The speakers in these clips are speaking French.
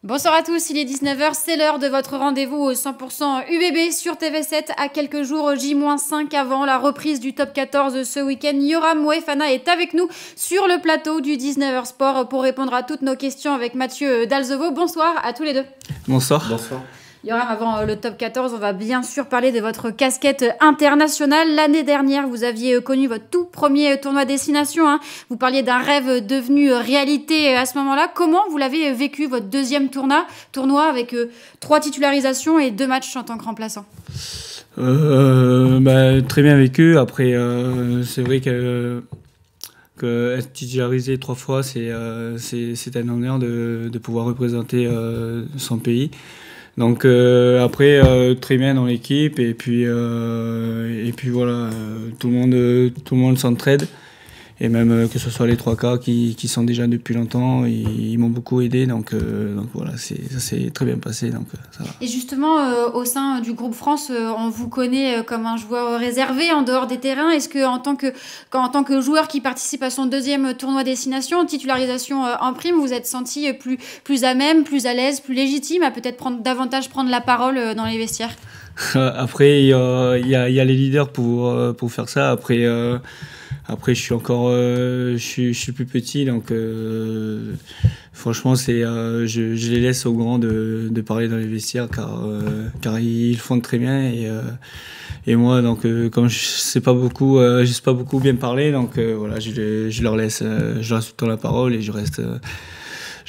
Bonsoir à tous, il est 19h, c'est l'heure de votre rendez-vous 100% UBB sur TV7 à quelques jours J-5 avant la reprise du top 14 ce week-end. Yoram Moefana est avec nous sur le plateau du 19h Sport pour répondre à toutes nos questions avec Mathieu Dalzevo. Bonsoir à tous les deux. Bonsoir. Bonsoir. Yoram, avant le top 14, on va bien sûr parler de votre casquette internationale. L'année dernière, vous aviez connu votre tout premier tournoi destination. Vous parliez d'un rêve devenu réalité à ce moment-là. Comment vous l'avez vécu, votre deuxième tournoi avec 3 titularisations et 2 matchs en tant que remplaçant? Très bien vécu. Après, c'est vrai que être titularisé 3 fois, c'est un honneur de pouvoir représenter son pays. Donc après très bien dans l'équipe et puis voilà, tout le monde s'entraide et même que ce soit les 3 cas qui sont déjà depuis longtemps, ils m'ont beaucoup aidé, donc voilà, ça s'est très bien passé, donc ça va. Et justement au sein du groupe France, on vous connaît comme un joueur réservé en dehors des terrains. Est-ce que en tant que joueur qui participe à son deuxième tournoi destination, titularisation en prime, vous êtes senti plus à même, plus à l'aise, plus légitime à peut-être davantage prendre la parole dans les vestiaires? Après il y a les leaders pour faire ça. Après je suis encore je suis plus petit, donc franchement je les laisse aux grands de parler dans les vestiaires, car ils le font très bien, et moi, donc comme je sais pas beaucoup bien parler, donc voilà, je leur laisse tout le temps la parole, et je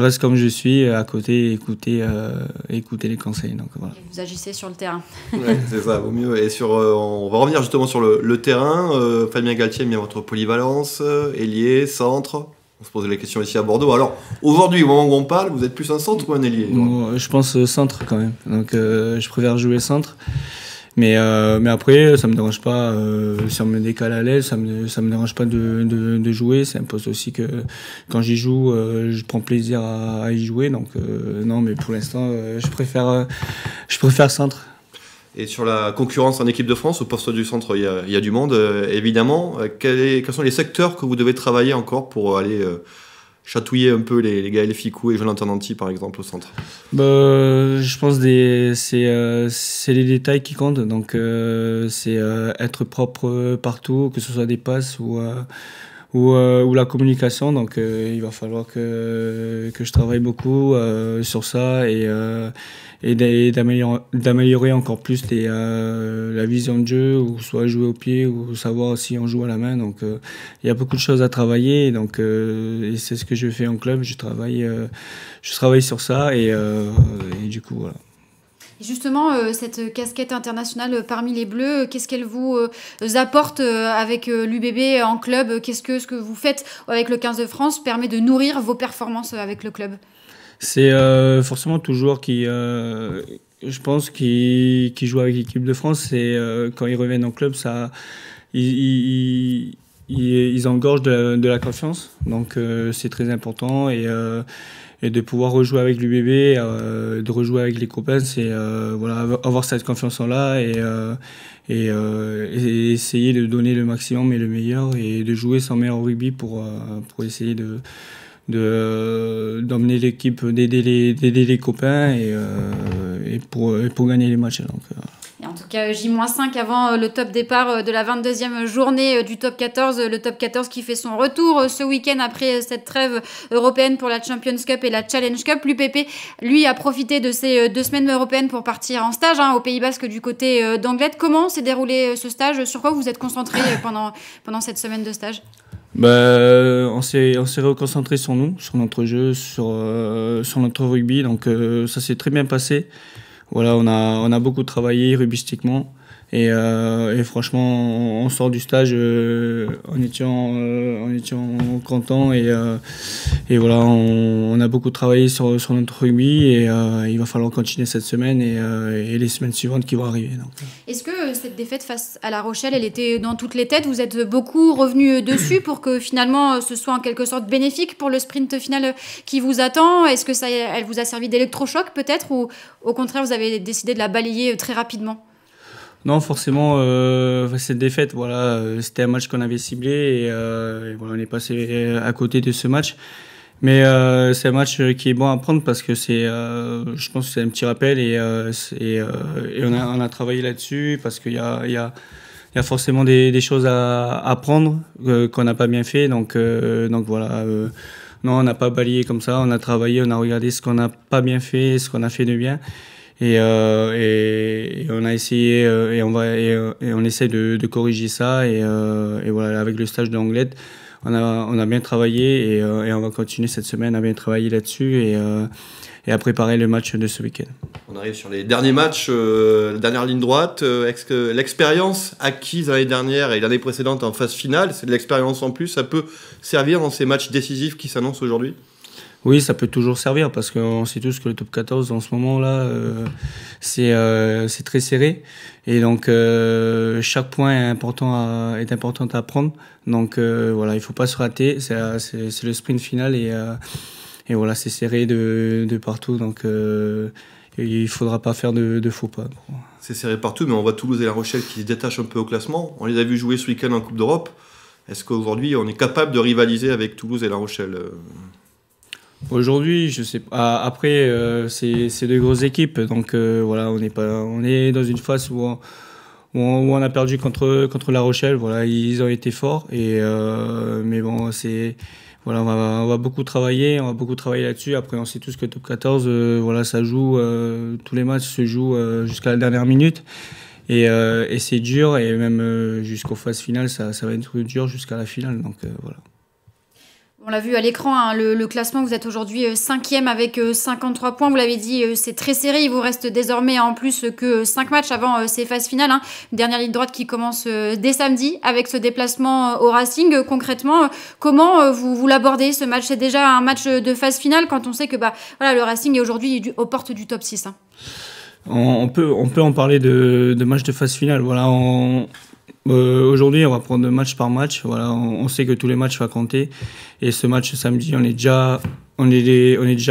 reste comme je suis à côté, écouter les conseils, donc voilà. Et vous agissez sur le terrain. Ouais, c'est ça, vaut mieux. Et on va revenir justement sur le terrain. Fabien Galtier aime bien votre polyvalence, ailier, centre. On se pose la question ici à Bordeaux. Alors, aujourd'hui, au moment où on parle, vous êtes plus un centre ou un ailier? Moi, je pense centre quand même. Donc je préfère jouer centre. Mais après, ça me dérange pas, si on me décale à l'aile, ça me dérange pas de jouer. C'est un poste aussi que quand j'y joue, je prends plaisir à y jouer. Donc non, mais pour l'instant, je préfère centre. Et sur la concurrence en équipe de France, au poste du centre, il y a du monde, évidemment. Quels sont les secteurs que vous devez travailler encore pour aller chatouiller un peu les Gaël Fickou et Jonathan Danty, par exemple, au centre? Je pense c'est les détails qui comptent. Donc c'est être propre partout, que ce soit des passes ou la communication. Donc il va falloir que je travaille beaucoup sur ça, et d'améliorer encore plus la vision de jeu, ou soit jouer au pied ou savoir si on joue à la main. Donc il y a beaucoup de choses à travailler, donc et c'est ce que je fais en club. Je travaille sur ça, et du coup voilà. Justement, cette casquette internationale parmi les Bleus, qu'est-ce qu'elle vous apporte avec l'UBB en club? Qu'est-ce que ce que vous faites avec le 15 de France permet de nourrir vos performances avec le club? C'est forcément tout joueur je pense, qui joue avec l'équipe de France, c'est quand ils reviennent en club, ils engorgent de la confiance. Donc c'est très important, et de pouvoir rejouer avec l'UBB, de rejouer avec les copains, c'est voilà, avoir cette confiance-là, et essayer de donner le maximum et le meilleur, et de jouer son meilleur rugby pour essayer d'emmener l'équipe, d'aider les copains, et pour gagner les matchs. Donc, Et en tout cas, J-5 avant le top départ de la 22e journée du top 14. Le top 14 qui fait son retour ce week-end après cette trêve européenne pour la Champions Cup et la Challenge Cup. L'UPP, lui, a profité de ces 2 semaines européennes pour partir en stage au Pays Basque du côté d'Anglet. Comment s'est déroulé ce stage? Sur quoi vous êtes concentré pendant cette semaine de stage? On s'est reconcentré sur nous, sur notre jeu, sur notre rugby. Donc ça s'est très bien passé. Voilà, on a beaucoup travaillé rugbystiquement, et franchement on sort du stage en étant content, et voilà, on a beaucoup travaillé sur notre rugby, et il va falloir continuer cette semaine et les semaines suivantes qui vont arriver. Donc. Est-ce que cette défaite face à La Rochelle, elle était dans toutes les têtes? Vous êtes beaucoup revenu dessus pour que finalement ce soit en quelque sorte bénéfique pour le sprint final qui vous attend? Est-ce que elle vous a servi d'électrochoc peut-être, ou au contraire vous avez décidé de la balayer très rapidement? Non, forcément, cette défaite, voilà, c'était un match qu'on avait ciblé, et voilà, on est passé à côté de ce match. Mais c'est un match qui est bon à prendre parce que je pense que c'est un petit rappel et on a travaillé là-dessus parce qu'il y a forcément des choses à apprendre qu'on n'a pas bien fait. Donc voilà. Non, on n'a pas balayé comme ça. On a travaillé, on a regardé ce qu'on n'a pas bien fait, ce qu'on a fait de bien. Et on a essayé et on essaie de corriger ça. Et voilà, avec le stage d'Anglette, on a bien travaillé et on va continuer cette semaine à bien travailler là-dessus et à préparer le match de ce week-end. On arrive sur les derniers matchs, la dernière ligne droite. Est-ce que l'expérience acquise l'année dernière et l'année précédente en phase finale, c'est de l'expérience en plus, ça peut servir dans ces matchs décisifs qui s'annoncent aujourd'hui ? Oui, ça peut toujours servir parce qu'on sait tous que le top 14 en ce moment-là, c'est très serré. Et donc, chaque point est important à prendre. Donc, voilà, il faut pas se rater. C'est le sprint final et voilà, c'est serré de partout. Donc, il faudra pas faire de faux pas. C'est serré partout, mais on voit Toulouse et La Rochelle qui se détachent un peu au classement. On les a vus jouer ce week-end en Coupe d'Europe. Est-ce qu'aujourd'hui, on est capable de rivaliser avec Toulouse et La Rochelle ? Aujourd'hui, je sais pas. Après, c'est de grosses équipes, donc voilà, on est dans une phase où on a perdu contre La Rochelle. Voilà, ils ont été forts mais bon, voilà, on va beaucoup travailler, là-dessus. Après, on sait tous que le top 14, voilà, ça joue, tous les matchs se jouent jusqu'à la dernière minute. Et c'est dur, et même jusqu'aux phases finales, ça va être dur jusqu'à la finale. Donc voilà. On l'a vu à l'écran, hein, le classement, vous êtes aujourd'hui 5e avec 53 points. Vous l'avez dit, c'est très serré. Il vous reste désormais en plus que 5 matchs avant ces phases finales. Hein. Une dernière ligne droite qui commence dès samedi avec ce déplacement au Racing. Concrètement, comment vous l'abordez ce match ? C'est déjà un match de phase finale quand on sait que voilà, le Racing est aujourd'hui aux portes du top 6. Hein. On peut en parler de match de phase finale. Voilà, aujourd'hui, on va prendre match par match. Voilà, on sait que tous les matchs vont compter. Et ce match samedi, on est déjà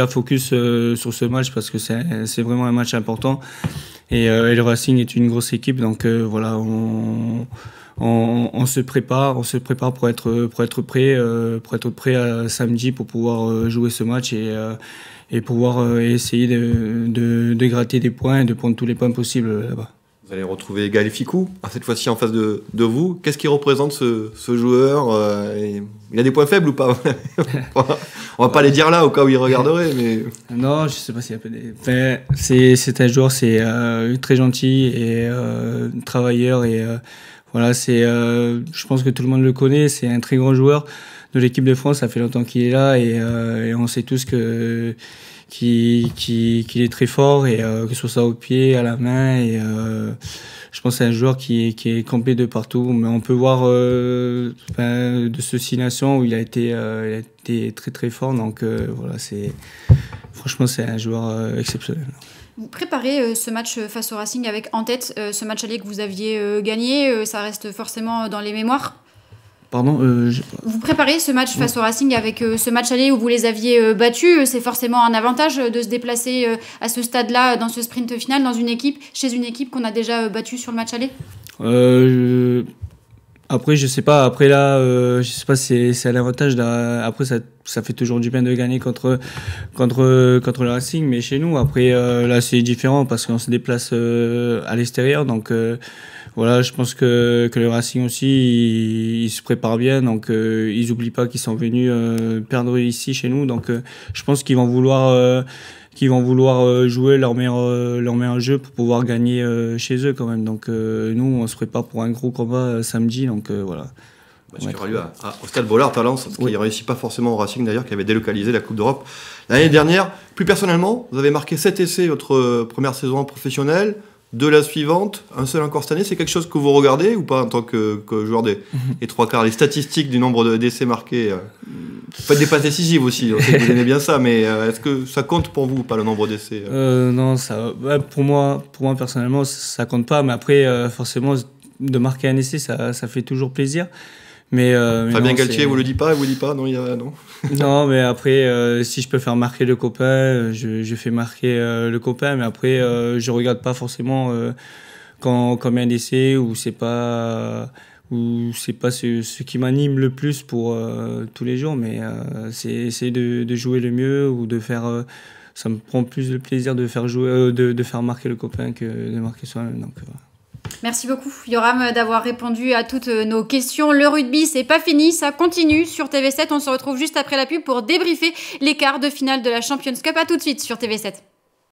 focus sur ce match parce que c'est vraiment un match important. Et le Racing est une grosse équipe, donc voilà, on se prépare pour être prêt à samedi pour pouvoir jouer ce match et pouvoir essayer de gratter des points et de prendre tous les points possibles là-bas. Vous allez retrouver Gaël Fickou, cette fois-ci en face de vous. Qu'est-ce qui représente ce joueur ? Il a des points faibles ou pas ? On va pas les dire là au cas où il regarderait. Mais... Non, je sais pas s'il y a des... Enfin, c'est un joueur, c'est très gentil et travailleur. Et voilà, je pense que tout le monde le connaît. C'est un très grand joueur de l'équipe de France. Ça fait longtemps qu'il est là et on sait tous qu'il est très fort, et que ce soit au pied, à la main, et je pense que c'est un joueur qui est complet de partout. Mais on peut voir de ce 6 nations où il a été très très fort. Donc voilà, franchement c'est un joueur exceptionnel. Vous préparez ce match face au Racing avec en tête ce match aller que vous aviez gagné, ça reste forcément dans les mémoires. Pardon, Vous préparez ce match face au Racing avec ce match aller où vous les aviez battus. C'est forcément un avantage de se déplacer à ce stade-là, dans ce sprint final, chez une équipe qu'on a déjà battue sur le match aller. Après, je sais pas. Après là, je sais pas si c'est un avantage. Après, ça fait toujours du bien de gagner contre le Racing, mais chez nous, après là, c'est différent parce qu'on se déplace à l'extérieur, donc. Voilà, je pense que le Racing aussi, il se prépare bien, donc ils n'oublient pas qu'ils sont venus perdre ici chez nous, donc je pense qu'ils vont vouloir jouer leur meilleur jeu pour pouvoir gagner chez eux quand même. Donc nous, on se prépare pour un gros combat samedi, donc voilà. Match qui aura lieu au Stade Bollaert à Lens, qui ne réussit pas forcément au Racing d'ailleurs, qui avait délocalisé la Coupe d'Europe l'année dernière. Plus personnellement, vous avez marqué 7 essais votre première saison professionnelle. De la suivante, un seul encore cette année, c'est quelque chose que vous regardez ou pas en tant que joueur des 3/4, les statistiques du nombre d'essais marqués Vous faites des passes décisives aussi, on sait que vous aimez bien ça, mais est-ce que ça compte pour vous, pas le nombre d'essais Non, pour moi personnellement, ça compte pas, mais après, forcément, de marquer un essai, ça fait toujours plaisir. Mais Fabien Galtier vous le dit pas, il vous dit pas, non, non. Non, mais après, si je peux faire marquer le copain, je fais marquer le copain, mais après, je regarde pas forcément combien d'essais, ou c'est pas ce qui m'anime le plus pour tous les jours, mais c'est essayer de jouer le mieux ou de faire. Ça me prend plus le plaisir de faire jouer, de faire marquer le copain que de marquer soi-même. Donc, Merci beaucoup Yoram d'avoir répondu à toutes nos questions. Le rugby, c'est pas fini, ça continue sur TV7. On se retrouve juste après la pub pour débriefer les quarts de finale de la Champions Cup. À tout de suite sur TV7.